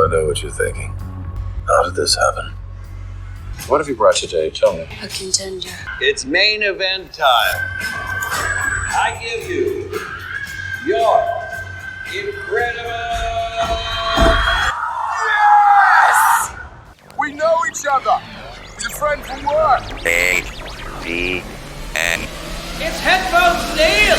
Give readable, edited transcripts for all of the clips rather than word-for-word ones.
I know what you're thinking. How did this happen? What have you brought today? Tell me. A contender. It's main event time. I give you your incredible... Yes! We know each other. He's a friend from work. A-D-N. It's Headphones Neil!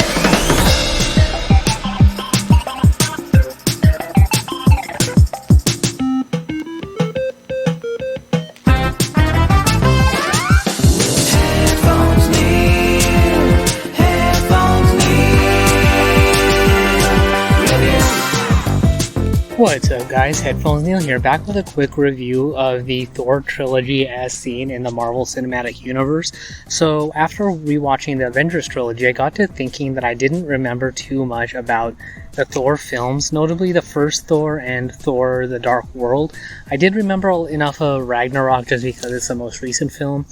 What's up guys, Headphones Neil here, back with a quick review of the Thor trilogy as seen in the Marvel Cinematic Universe. So after rewatching the Avengers trilogy, I got to thinking that I didn't remember too much about the Thor films, notably the first Thor and Thor the Dark World. I did remember enough of Ragnarok just because it's the most recent film.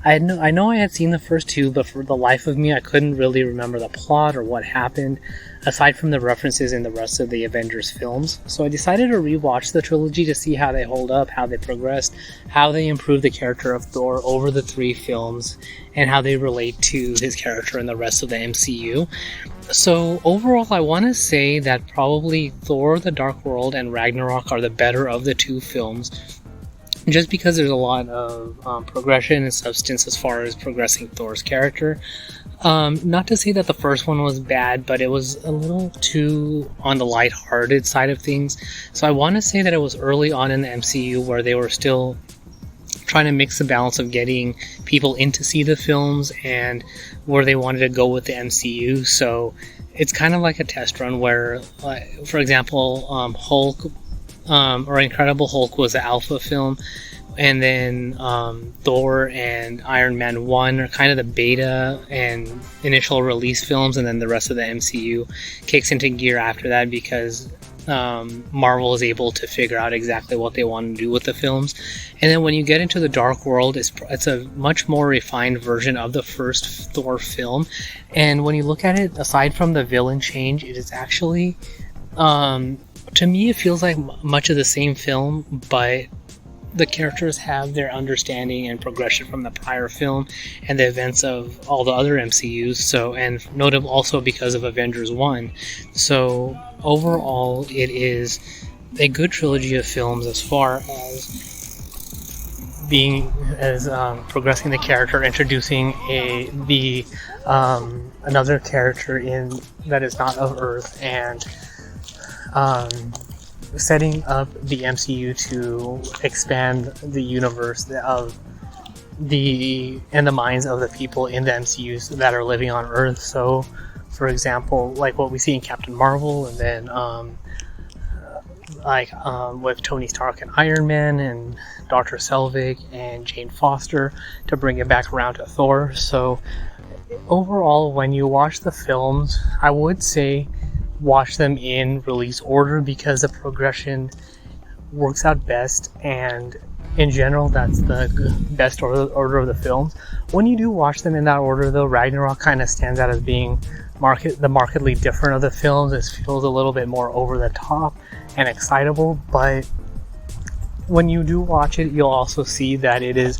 I know I had seen the first two, but for the life of me, I couldn't really remember the plot or what happened, aside from the references in the rest of the Avengers films. So I decided to rewatch the trilogy to see how they hold up, how they progressed, how they improved the character of Thor over the three films, and how they relate to his character in the rest of the MCU. So overall, I want to say that probably Thor the Dark World and Ragnarok are the better of the two films, just because there's a lot of progression and substance as far as progressing Thor's character. Not to say that the first one was bad, but it was a little too on the lighthearted side of things. So I want to say that it was early on in the MCU where they were still trying to mix the balance of getting people in to see the films and where they wanted to go with the MCU. So it's kind of like a test run where, for example, Hulk or Incredible Hulk was the alpha film, and then Thor and Iron Man 1 are kind of the beta and initial release films, and then the rest of the MCU kicks into gear after that because Marvel is able to figure out exactly what they want to do with the films. And then when you get into the Dark World, it's a much more refined version of the first Thor film, and when you look at it, aside from the villain change, it is actually to me, it feels like much of the same film, but the characters have their understanding and progression from the prior film and the events of all the other MCUs. So, and notable also because of Avengers 1. So, overall, it is a good trilogy of films as far as progressing the character, introducing another character in that is not of Earth, and setting up the MCU to expand the universe of the minds of the people in the MCUs that are living on Earth. So, for example, like what we see in Captain Marvel, and then with Tony Stark and Iron Man, and Dr. Selvig and Jane Foster, to bring it back around to Thor. So, overall, when you watch the films, I would say watch them in release order because the progression works out best, and in general that's the best order of the films. When you do watch them in that order though, Ragnarok kind of stands out as being markedly different of the films. It feels a little bit more over the top and excitable, but when you do watch it, you'll also see that it is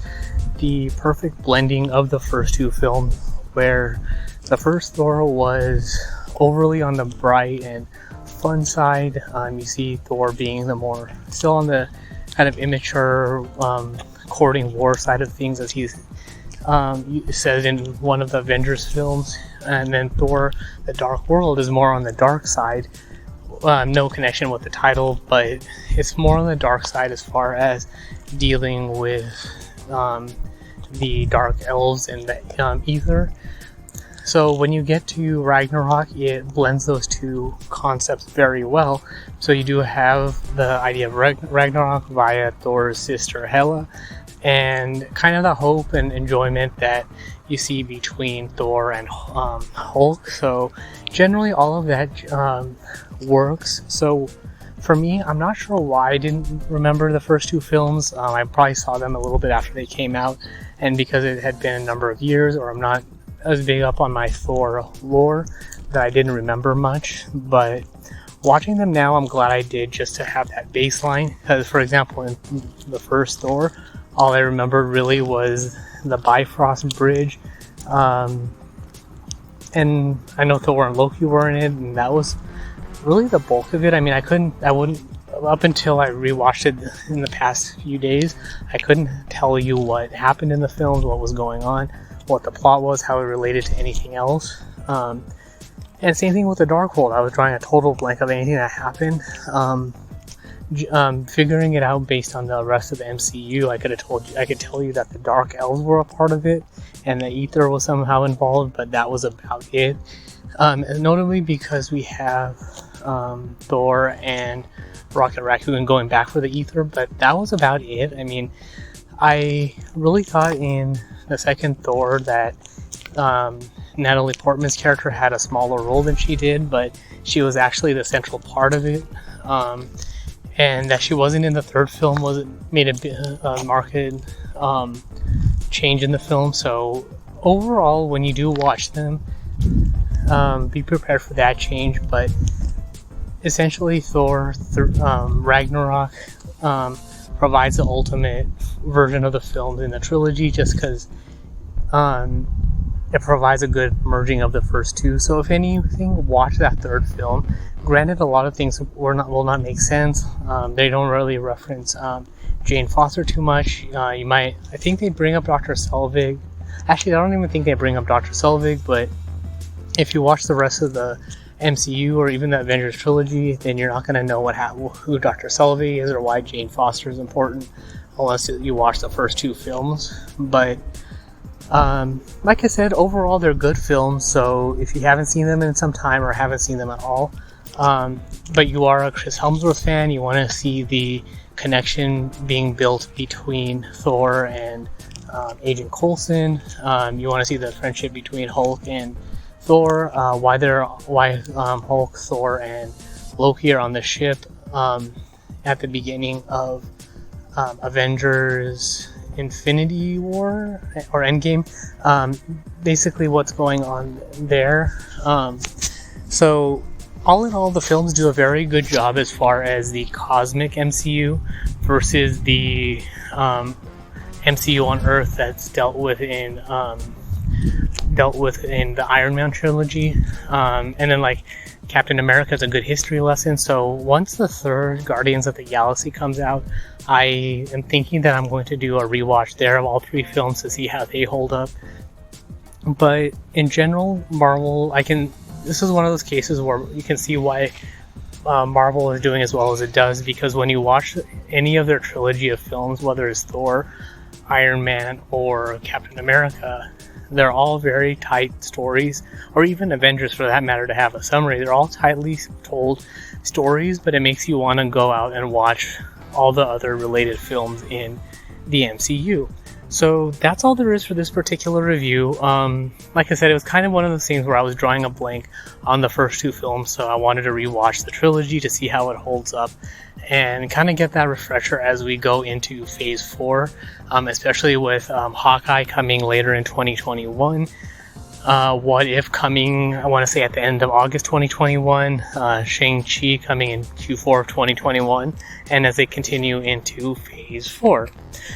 the perfect blending of the first two films, where the first Thor was overly on the bright and fun side. You see Thor being still on the kind of immature courting war side of things, as he says in one of the Avengers films. And then Thor the Dark World is more on the dark side. No connection with the title, but it's more on the dark side as far as dealing with the Dark Elves and the ether. So when you get to Ragnarok, it blends those two concepts very well. So you do have the idea of Ragnarok via Thor's sister Hela, and kind of the hope and enjoyment that you see between Thor and Hulk. So generally all of that works. So for me, I'm not sure why I didn't remember the first two films. I probably saw them a little bit after they came out, and because it had been a number of years, or I'm not as big up on my Thor lore, that I didn't remember much. But watching them now, I'm glad I did, just to have that baseline. Because, for example, in the first Thor, all I remembered really was the Bifrost Bridge. And I know Thor and Loki were in it, and that was really the bulk of it. I mean, I wouldn't, up until I rewatched it in the past few days, I couldn't tell you what happened in the films, what was going on, what the plot was, how it related to anything else. And same thing with the Darkhold. I was drawing a total blank of anything that happened. Figuring it out based on the rest of the MCU, I could tell you that the Dark Elves were a part of it, and the Ether was somehow involved, but that was about it. Notably because we have Thor and Rocket Raccoon going back for the Ether, but that was about it. I mean, I really thought in the second Thor that Natalie Portman's character had a smaller role than she did, but she was actually the central part of it. And that she wasn't in the third film made a marked change in the film. So overall, when you do watch them, be prepared for that change. But essentially, Thor Ragnarok provides the ultimate version of the film in the trilogy, just because it provides a good merging of the first two. So if anything, watch that third film. Granted, a lot of things will not make sense. They don't really reference Jane Foster too much. I think they bring up Dr. Selvig. Actually, I don't even think they bring up Dr. Selvig, but if you watch the rest of the MCU or even the Avengers trilogy, then you're not going to know who Dr. Selvig is or why Jane Foster is important unless you watch the first two films. But like I said, overall they're good films, so if you haven't seen them in some time or haven't seen them at all, but you are a Chris Hemsworth fan, you want to see the connection being built between Thor and Agent Coulson, you want to see the friendship between Hulk and Thor, why Hulk, Thor, and Loki are on the ship at the beginning of Avengers Infinity War or Endgame, basically what's going on there. So all in all, the films do a very good job as far as the cosmic MCU versus the MCU on Earth that's dealt with in the Iron Man trilogy, and then like Captain America is a good history lesson. So once the third Guardians of the Galaxy comes out, I am thinking that I'm going to do a rewatch there of all three films to see how they hold up. But in general, Marvel, this is one of those cases where you can see why Marvel is doing as well as it does, because when you watch any of their trilogy of films, whether it's Thor, Iron Man, or Captain America, they're all very tight stories, or even Avengers for that matter, to have a summary. They're all tightly told stories, but it makes you want to go out and watch all the other related films in the MCU. So that's all there is for this particular review. Like I said, it was kind of one of those things where I was drawing a blank on the first two films, so I wanted to rewatch the trilogy to see how it holds up and kind of get that refresher as we go into Phase 4, especially with Hawkeye coming later in 2021. What If coming, I want to say at the end of August 2021, Shang-Chi coming in Q4 of 2021, and as they continue into Phase 4.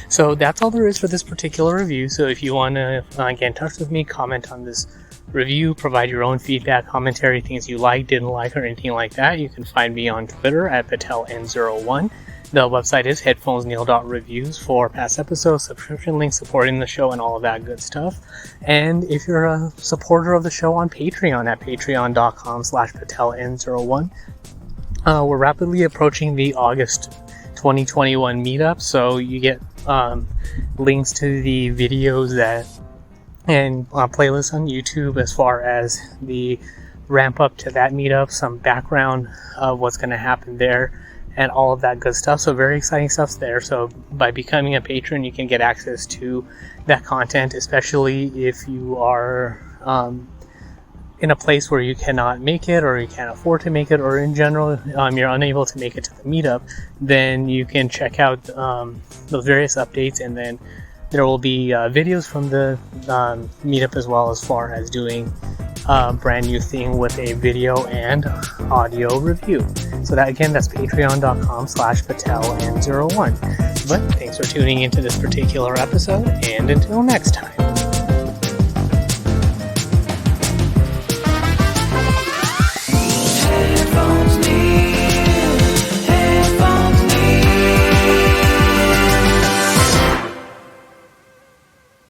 So that's all there is for this particular review. So if you want to get in touch with me, comment on this review, provide your own feedback, commentary, things you like, didn't like, or anything like that, you can find me on Twitter at PatelN01. The website is headphonesneil.reviews for past episodes, subscription links, supporting the show, and all of that good stuff. And if you're a supporter of the show on Patreon at patreon.com/PatelN01, we're rapidly approaching the August 2021 meetup, so you get links to the videos and playlists on YouTube as far as the ramp up to that meetup, some background of what's going to happen there, and all of that good stuff. So very exciting stuff's there. So by becoming a patron, you can get access to that content, especially if you are in a place where you cannot make it, or you can't afford to make it, or in general you're unable to make it to the meetup. Then you can check out those various updates, and then there will be videos from the meetup as well, as far as doing brand new thing with a video and audio review. So that again, that's patreon.com/PatelN01. But thanks for tuning into this particular episode, and until next time.